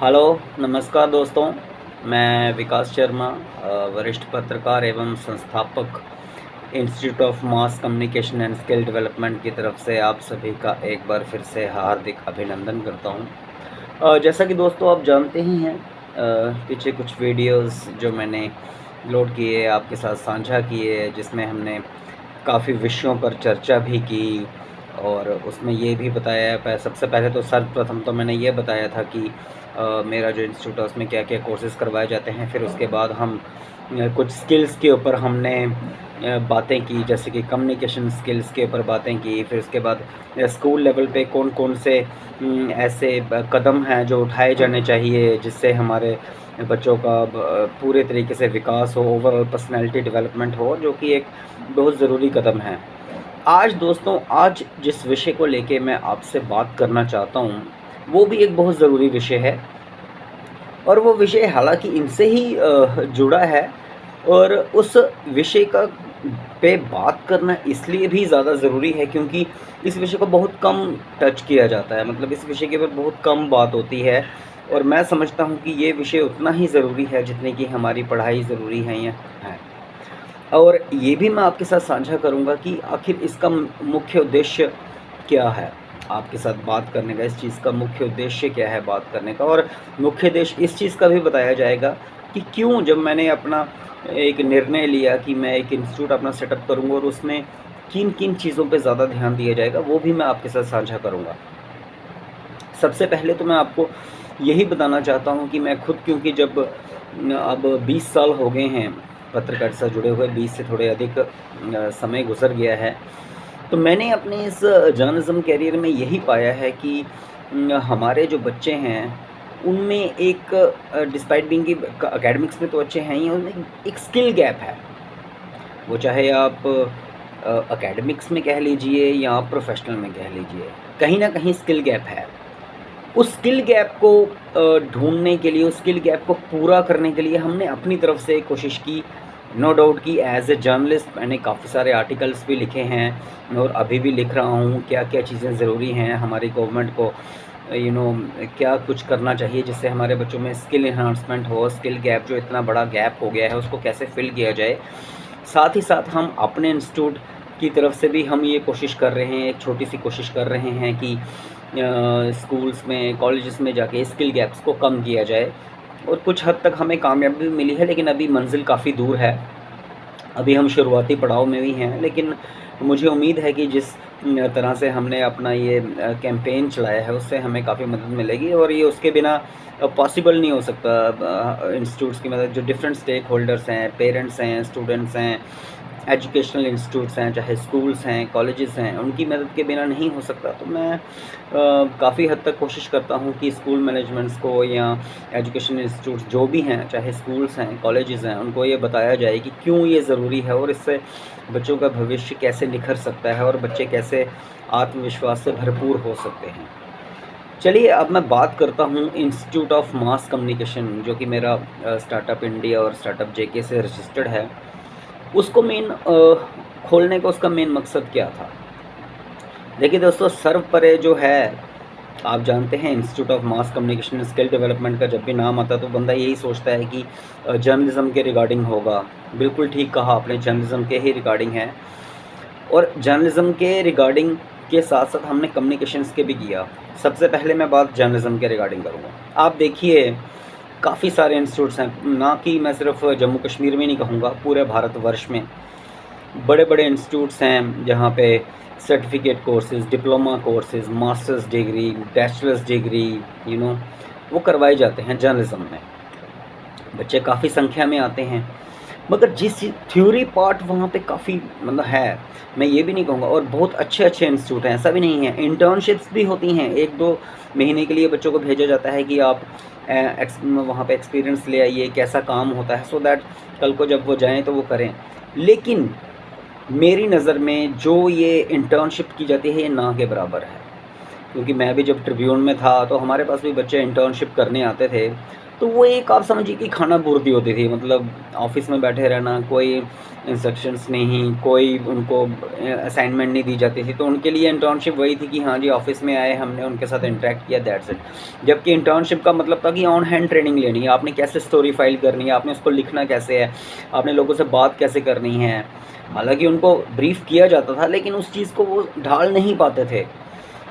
Hello, नमस्कार दोस्तों। मैं विकास शर्मा, वरिष्ठ पत्रकार एवं संस्थापक institute of mass communication and skill development की तरफ से आप सभी का एक बार फिर से हार्दिक अभिनंदन करता हूं। जैसा कि दोस्तों आप जानते ही हैं, पीछे कुछ वीडियोस जो मैंने अपलोड किए, आपके साथ साझा किए, जिसमें हमने काफ़ी विषयों पर चर्चा भी की और उसमें ये भी बताया सबसे पहले तो सर्वप्रथम तो मैंने ये बताया था कि मेरा जो इंस्टीट्यूट है उसमें क्या-क्या कोर्सेज़ करवाए जाते हैं। फिर उसके बाद हम कुछ स्किल्स के ऊपर हमने बातें की, जैसे कि कम्युनिकेशन स्किल्स के ऊपर बातें की। फिर उसके बाद स्कूल लेवल पे कौन-कौन से ऐसे कदम हैं जो उठाए जाने चाहिए, जिससे हमारे बच्चों का पूरे तरीके से विकास हो, ओवरऑल पर्सनैलिटी डेवलपमेंट हो, जो कि एक बहुत ज़रूरी कदम है। आज दोस्तों, आज जिस विषय को लेके मैं आपसे बात करना चाहता हूँ, वो भी एक बहुत ज़रूरी विषय है और वो विषय हालाँकि इनसे ही जुड़ा है और उस विषय का पे बात करना इसलिए भी ज़्यादा ज़रूरी है क्योंकि इस विषय को बहुत कम टच किया जाता है। मतलब इस विषय के ऊपर बहुत कम बात होती है और मैं समझता हूँ कि ये विषय उतना ही ज़रूरी है जितनी कि हमारी पढ़ाई ज़रूरी है या है। और ये भी मैं आपके साथ साझा करूँगा कि आखिर इसका मुख्य उद्देश्य क्या है? आपके साथ बात करने का, इस चीज़ का मुख्य उद्देश्य क्या है बात करने का, और मुख्य उद्देश्य इस चीज़ का भी बताया जाएगा कि क्यों जब मैंने अपना एक निर्णय लिया कि मैं एक इंस्टीट्यूट अपना सेटअप करूँगा और उसमें किन-किन चीज़ों पे ज़्यादा ध्यान दिया जाएगा, वो भी मैं आपके साथ साझा करूँगा। सबसे पहले तो मैं आपको यही बताना चाहता हूँ कि मैं खुद, क्योंकि जब अब 20 साल हो गए हैं पत्रकारिता से जुड़े हुए, 20 से थोड़े अधिक समय गुज़र गया है। तो मैंने अपने इस जर्नलिज़्म करियर में यही पाया है कि हमारे जो बच्चे हैं, उनमें एक डिस्पाइट बीइंग कि एकेडमिक्स में तो अच्छे हैं ही, उनमें एक स्किल गैप है। वो चाहे आप एकेडमिक्स में कह लीजिए या आप प्रोफ़ेशनल में कह लीजिए, कहीं न कहीं स्किल गैप है। उस स्किल गैप को ढूँढने के लिए, उस स्किल गैप को पूरा करने के लिए हमने अपनी तरफ से कोशिश की। नो डाउट कि एज़ ए जर्नलिस्ट मैंने काफ़ी सारे आर्टिकल्स भी लिखे हैं और अभी भी लिख रहा हूँ, क्या-क्या चीज़ें ज़रूरी हैं हमारी गवर्नमेंट को, यू नो क्या कुछ करना चाहिए जिससे हमारे बच्चों में स्किल एनहांसमेंट हो, स्किल गैप जो इतना बड़ा गैप हो गया है उसको कैसे फ़िल किया जाए। साथ ही साथ हम अपने इंस्टीट्यूट की तरफ से भी हम ये कोशिश कर रहे हैं, एक छोटी-सी कोशिश कर रहे हैं कि स्कूल्स में, कॉलेजेस में जाके स्किल गैप्स को कम किया जाए और कुछ हद तक हमें कामयाबी भी मिली है, लेकिन अभी मंज़िल काफ़ी दूर है। अभी हम शुरुआती पड़ाव में भी हैं, लेकिन मुझे उम्मीद है कि जिस तरह से हमने अपना ये कैंपेन चलाया है, उससे हमें काफ़ी मदद मिलेगी और ये उसके बिना पॉसिबल नहीं हो सकता। इंस्टीट्यूट्स की मदद, जो डिफरेंट स्टेक होल्डर्स हैं, पेरेंट्स हैं, स्टूडेंट्स हैं, एजुकेशनल इंस्टीट्यूट्स हैं, चाहे स्कूल्स हैं, कॉलेजेस हैं, उनकी मदद के बिना नहीं हो सकता। तो मैं काफ़ी हद तक कोशिश करता हूँ कि स्कूल मैनेजमेंट्स को या एजुकेशन इंस्टीट्यूट्स जो भी हैं, चाहे स्कूल्स हैं, कॉलेजेस हैं, उनको ये बताया जाए कि क्यों ये ज़रूरी है और इससे बच्चों का भविष्य कैसे निखर सकता है और बच्चे कैसे आत्मविश्वास से भरपूर हो सकते हैं। चलिए, अब मैं बात करता हूँ इंस्टीट्यूट ऑफ मास कम्युनिकेशन, जो कि मेरा स्टार्टअप इंडिया और स्टार्टअप जेके से रजिस्टर्ड है। उसको खोलने का उसका मेन मकसद क्या था? देखिए दोस्तों, सर्वपरे जो है, आप जानते हैं institute of mass communication skill development का जब भी नाम आता है तो बंदा यही सोचता है कि जर्नलिज़्म के रिगार्डिंग होगा। बिल्कुल ठीक कहा आपने, जर्नलिज़्म के ही रिगार्डिंग है और जर्नलिज़्म के रिगार्डिंग के साथ-साथ हमने कम्युनिकेशंस के भी किया। सबसे पहले मैं बात जर्नलिज़्म के रिगार्डिंग करूँगा। आप देखिए, काफ़ी सारे इंस्टीट्यूट्स हैं, ना कि मैं सिर्फ जम्मू कश्मीर में नहीं कहूँगा, पूरे भारतवर्ष में बड़े-बड़े इंस्टीट्यूट्स हैं जहाँ पे certificate courses, diploma courses, masters degree, bachelors degree, you know वो करवाए जाते हैं जर्नलिज़्म में। बच्चे काफ़ी संख्या में आते हैं, मगर जिस थ्योरी पार्ट वहाँ पे काफ़ी मतलब है, मैं ये भी नहीं कहूँगा, और बहुत अच्छे-अच्छे इंस्टीट्यूट हैं, ऐसा भी नहीं है। इंटर्नशिप्स भी होती हैं, 1-2 महीने के लिए बच्चों को भेजा जाता है कि आप वहाँ पे एक्सपीरियंस ले आइए, कैसा काम होता है, सो दैट कल को जब वो जाएँ तो वो करें। लेकिन मेरी नज़र में जो ये इंटर्नशिप की जाती है, ये ना के बराबर है। क्योंकि मैं भी जब ट्रिब्यून में था तो हमारे पास भी बच्चे इंटर्नशिप करने आते थे, तो वो एक आप समझिए कि खानापूर्ति होती थी, मतलब ऑफ़िस में बैठे रहना, कोई इंस्ट्रक्शंस नहीं, कोई उनको असाइनमेंट नहीं दी जाती थी, तो उनके लिए इंटर्नशिप वही थी कि हाँ जी, ऑफ़िस में आए, हमने उनके साथ इंटरैक्ट किया, दैट्स इट। जबकि इंटर्नशिप का मतलब था कि ऑन हैंड ट्रेनिंग लेनी है, आपने कैसे स्टोरी फाइल करनी है, आपने उसको लिखना कैसे है, आपने लोगों से बात कैसे करनी है। हालाँकि उनको ब्रीफ़ किया जाता था, लेकिन उस चीज़ को वो ढाल नहीं पाते थे।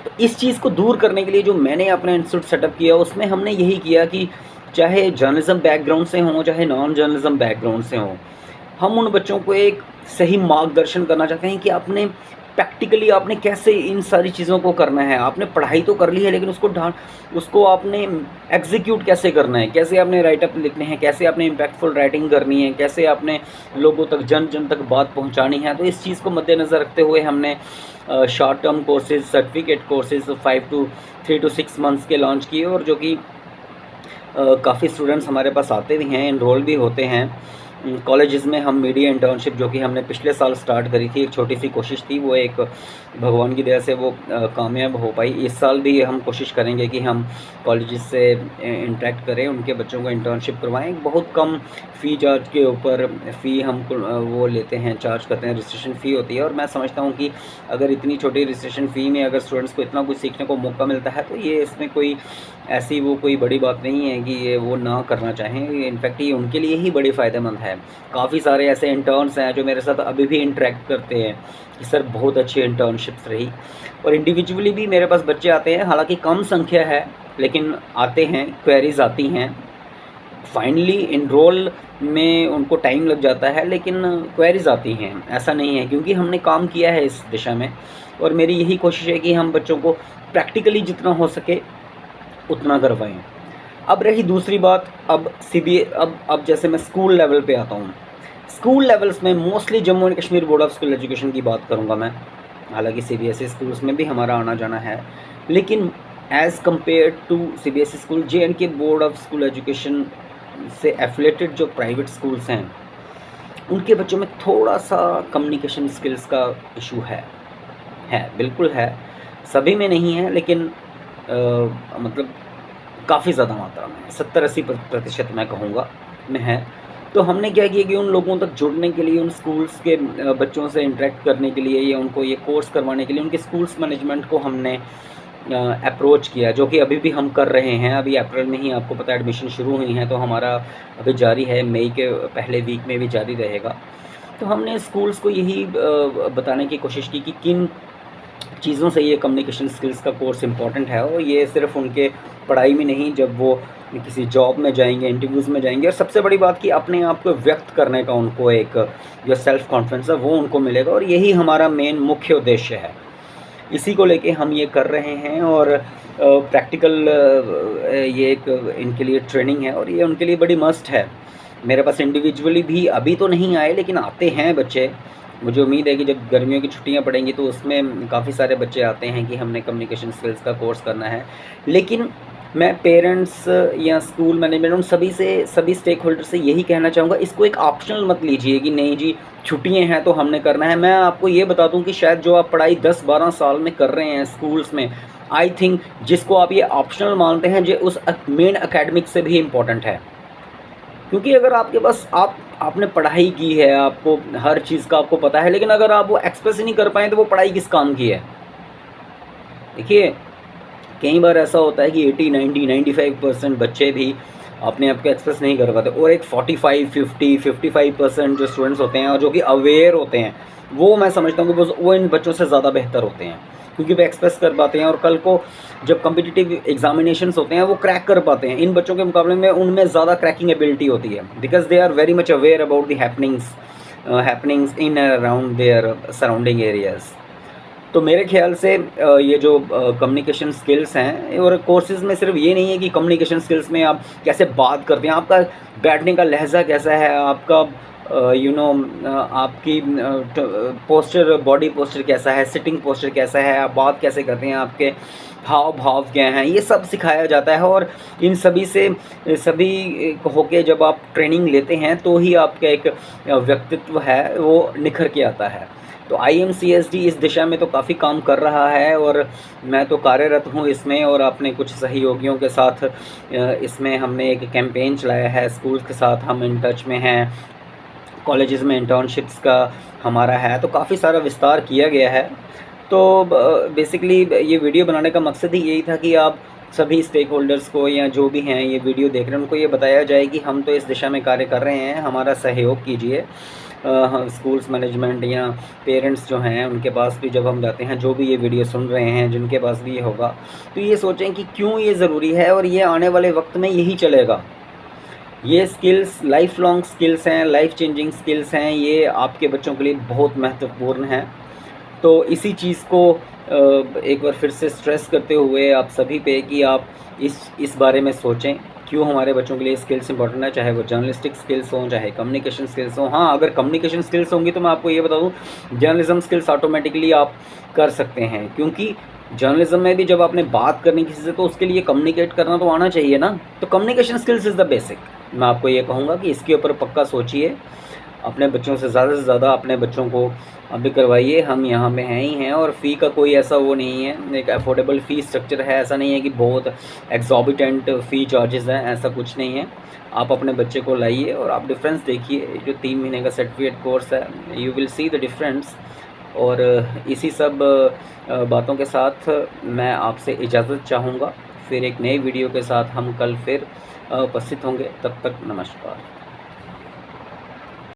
तो इस चीज़ को दूर करने के लिए जो मैंने अपना इंस्टीट्यूट सेटअप किया, उसमें हमने यही किया कि चाहे जर्नलिज़्म बैकग्राउंड से हों, चाहे नॉन जर्नलिज़्म बैकग्राउंड से हों, हम उन बच्चों को एक सही मार्गदर्शन करना चाहते हैं कि आपने प्रैक्टिकली आपने कैसे इन सारी चीज़ों को करना है। आपने पढ़ाई तो कर ली है, लेकिन उसको आपने एग्ज़ीक्यूट कैसे करना है, कैसे आपने राइटअप लिखने हैं, कैसे आपने इम्पैक्टफुल राइटिंग करनी है, कैसे आपने लोगों तक जन तक बात पहुँचानी है। तो इस चीज़ को मद्देनज़र रखते हुए हमने short term courses, certificate courses 3 to 6 months के लॉन्च किए, और जो कि काफ़ी स्टूडेंट्स हमारे पास आते भी हैं, एनरोल भी होते हैं। कॉलेजेस में हम मीडिया इंटर्नशिप जो कि हमने पिछले साल स्टार्ट करी थी, एक छोटी सी कोशिश थी, वो एक भगवान की दया से वो कामयाब हो पाई। इस साल भी हम कोशिश करेंगे कि हम कॉलेजेस से इंटरेक्ट करें, उनके बच्चों को इंटर्नशिप करवाएं। बहुत कम फ़ी चार्ज के ऊपर फ़ी हम वो लेते हैं, चार्ज करते हैं, रजिस्ट्रेशन फ़ी होती है। और मैं समझता हूँ कि अगर इतनी छोटी रजिस्ट्रेशन फ़ी में अगर स्टूडेंट्स को इतना कुछ सीखने को मौका मिलता है, तो ये इसमें कोई ऐसी वो कोई बड़ी बात नहीं है कि ये वो ना करना चाहें। इनफैक्ट ये उनके लिए ही बड़ी फ़ायदेमंद है। काफ़ी सारे ऐसे इंटर्न्स हैं जो मेरे साथ अभी भी इंटरेक्ट करते हैं कि सर बहुत अच्छी इंटर्नशिप्स रही। और इंडिविजुअली भी मेरे पास बच्चे आते हैं, हालांकि कम संख्या है, लेकिन आते हैं, क्वेरीज़ आती हैं। फाइनली इनरोल में उनको टाइम लग जाता है, लेकिन क्वेरीज़ आती हैं, ऐसा नहीं है, क्योंकि हमने काम किया है इस दिशा में। और मेरी यही कोशिश है कि हम बच्चों को प्रैक्टिकली जितना हो सके उतना करवाएं। अब रही दूसरी बात, अब जैसे मैं स्कूल लेवल पे आता हूँ। स्कूल लेवल्स में mostly Jammu and Kashmir board of school education की बात करूँगा मैं। हालांकि सीबीएसई स्कूल्स में भी हमारा आना जाना है, लेकिन as compare to CBSE school, J and K board of school education से एफिलेटेड जो प्राइवेट स्कूल्स हैं, उनके बच्चों में थोड़ा सा कम्युनिकेशन स्किल्स का इशू है, बिल्कुल है। सभी में नहीं है, लेकिन मतलब काफ़ी ज़्यादा मात्रा में 70-80% मैं कहूँगा में है। तो हमने क्या किया कि उन लोगों तक जुड़ने के लिए, उन स्कूल्स के बच्चों से इंटरेक्ट करने के लिए, या उनको ये कोर्स करवाने के लिए उनके स्कूल्स मैनेजमेंट को हमने अप्रोच किया, जो कि अभी भी हम कर रहे हैं। अभी अप्रैल में ही आपको पता है एडमिशन शुरू हुई हैं, तो हमारा अभी जारी है, मई के पहले वीक में भी जारी रहेगा। तो हमने स्कूल्स को यही बताने की कोशिश की कि किन चीज़ों से ये कम्युनिकेशन स्किल्स का कोर्स इम्पॉर्टेंट है, और ये सिर्फ उनके पढ़ाई में नहीं, जब वो किसी जॉब में जाएंगे, इंटरव्यूज़ में जाएंगे, और सबसे बड़ी बात कि अपने आप को व्यक्त करने का उनको एक जो सेल्फ कॉन्फिडेंस है वो उनको मिलेगा। और यही हमारा मेन मुख्य उद्देश्य है, इसी को लेके हम ये कर रहे हैं। और प्रैक्टिकल ये एक इनके लिए ट्रेनिंग है, और ये उनके लिए बड़ी मस्ट है। मेरे पास इंडिविजुअली भी अभी तो नहीं आए, लेकिन आते हैं बच्चे। मुझे उम्मीद है कि जब गर्मियों की छुट्टियां पड़ेंगी तो उसमें काफ़ी सारे बच्चे आते हैं कि हमने कम्युनिकेशन स्किल्स का कोर्स करना है। लेकिन मैं पेरेंट्स या स्कूल मैनेजमेंट, उन सभी स्टेक होल्डर से यही कहना चाहूँगा, इसको एक ऑप्शनल मत लीजिए कि नहीं जी छुट्टियां हैं तो हमने करना है। मैं आपको ये बता दूं कि शायद जो आप पढ़ाई 10-12 साल में कर रहे हैं स्कूल्स में, आई थिंक जिसको आप ये ऑप्शनल मानते हैं, जो उस मेन एकेडमिक से भी इम्पोर्टेंट है। क्योंकि अगर आपके पास आपने पढ़ाई की है, आपको हर चीज़ का आपको पता है, लेकिन अगर आप वो एक्सप्रेस ही नहीं कर पाए तो वो पढ़ाई किस काम की है। देखिए, कई बार ऐसा होता है कि 80, 90, 95% बच्चे भी अपने आप को एक्सप्रेस नहीं कर पाते, और एक 45, 50, 55% जो स्टूडेंट्स होते हैं और जो कि अवेयर होते हैं, वो मैं समझता हूँ कि वो इन बच्चों से ज़्यादा बेहतर होते हैं, क्योंकि वो एक्सप्रेस कर पाते हैं, और कल को जब कम्पिटिटिव एग्जामिनेशंस होते हैं वो क्रैक कर पाते हैं। इन बच्चों के मुकाबले में उनमें ज़्यादा क्रैकिंग एबिलिटी होती है, because they are very much aware about the happenings in and around their surrounding areas. तो मेरे ख्याल से ये जो कम्युनिकेशन स्किल्स हैं, और कोर्सेज़ में सिर्फ ये नहीं है कि कम्युनिकेशन स्किल्स में आप कैसे बात करते हैं, आपका बैठने का लहजा कैसा है, आपका आपकी पोस्चर, बॉडी पोस्चर कैसा है, सिटिंग पोस्चर कैसा है, आप बात कैसे करते हैं, आपके हाव भाव क्या हैं, ये सब सिखाया जाता है। और इन सभी होके जब आप ट्रेनिंग लेते हैं तो ही आपका एक व्यक्तित्व है वो निखर के आता है। तो IMCSD इस दिशा में तो काफ़ी काम कर रहा है और मैं तो कार्यरत हूँ इसमें, और अपने कुछ सहयोगियों के साथ इसमें हमने एक कैंपेन चलाया है। स्कूल्स के साथ हम इन टच में हैं, कॉलेजेस में इंटर्नशिप्स का हमारा है, तो काफ़ी सारा विस्तार किया गया है। तो बेसिकली ये वीडियो बनाने का मकसद ही यही था कि आप सभी स्टेक होल्डर्स को या जो भी हैं ये वीडियो देख रहे हैं उनको ये बताया जाए कि हम तो इस दिशा में कार्य कर रहे हैं, हमारा सहयोग कीजिए। स्कूल्स मैनेजमेंट या पेरेंट्स जो हैं उनके पास भी जब हम जाते हैं, जो भी ये वीडियो सुन रहे हैं जिनके पास भी ये होगा, तो ये सोचें कि क्यों ये ज़रूरी है और ये आने वाले वक्त में यही चलेगा। ये स्किल्स लाइफ लॉन्ग स्किल्स हैं, लाइफ चेंजिंग स्किल्स हैं, ये आपके बच्चों के लिए बहुत महत्वपूर्ण हैं। तो इसी चीज़ को एक बार फिर से स्ट्रेस करते हुए आप सभी पे कि आप इस बारे में सोचें, क्यों हमारे बच्चों के लिए स्किल्स इंपॉर्टेंट है, चाहे वो जर्नलिस्टिक स्किल्स हों, चाहे कम्युनिकेशन स्किल्स हों। हाँ, अगर कम्युनिकेशन स्किल्स होंगी तो मैं आपको ये बता दूँ, जर्नलिज्म स्किल्स ऑटोमेटिकली आप कर सकते हैं, क्योंकि जर्नलिज्म में भी जब आपने बात करनी किसी से तो उसके लिए कम्युनिकेट करना तो आना चाहिए ना। तो communication skills is the basic. मैं आपको ये कहूँगा कि इसके ऊपर पक्का सोचिए, अपने बच्चों से ज़्यादा अपने बच्चों को अभी करवाइए। हम यहाँ पे हैं ही हैं, और फ़ी का कोई ऐसा वो नहीं है, एक अफोर्डेबल फ़ी स्ट्रक्चर है। ऐसा नहीं है कि बहुत एक्सॉर्बिटेंट फ़ी चार्जेस हैं, ऐसा कुछ नहीं है। आप अपने बच्चे को लाइए और आप डिफरेंस देखिए। जो 3 महीने का सर्टिफिकेट कोर्स है, you will see the difference. और इसी सब बातों के साथ मैं आपसे इजाज़त चाहूँगा। फिर एक नई वीडियो के साथ हम कल फिर उपस्थित होंगे। तब तक नमस्कार।